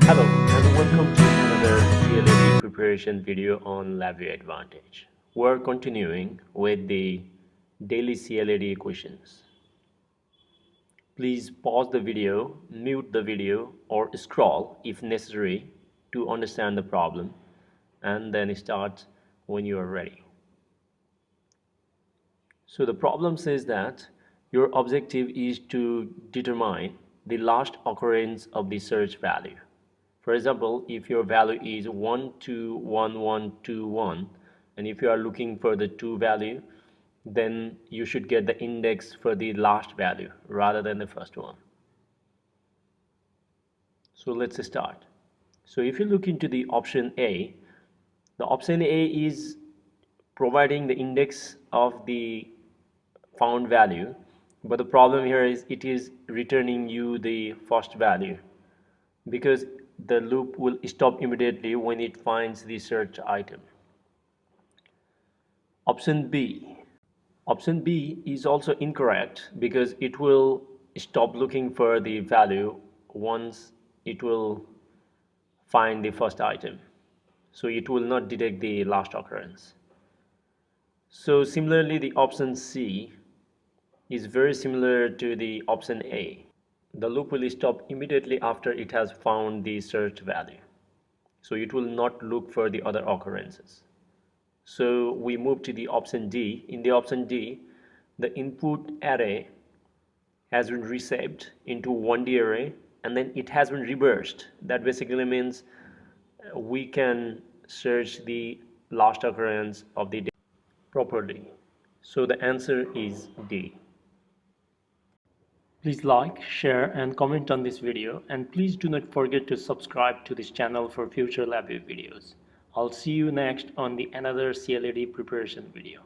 Hello and welcome to another CLD preparation video on LabVIEW Advantage. We're continuing with the daily CLD questions. Please pause the video, mute the video or scroll if necessary to understand the problem, and then start when you are ready. So the problem says that your objective is to determine the last occurrence of the search value. For example, if your value is 121121 and if you are looking for the 2 value, then you should get the index for the last value rather than the first one. So let's start. So if you look into the option A, the option A is providing the index of the found value, but the problem here is it is returning you the first value because the loop will stop immediately when it finds the search item. Option B is also incorrect because it will stop looking for the value once it will find the first item, so it will not detect the last occurrence. So similarly, the option C is very similar to the option A. The loop will stop immediately after it has found the search value, so it will not look for the other occurrences. So we move to the option D. In the option D, the input array has been reshaped into 1D array and then it has been reversed. That basically means we can search the last occurrence of the day properly. So the answer is D. Please like, share and comment on this video, and please do not forget to subscribe to this channel for future LabVIEW videos. I'll see you next on the another CLD preparation video.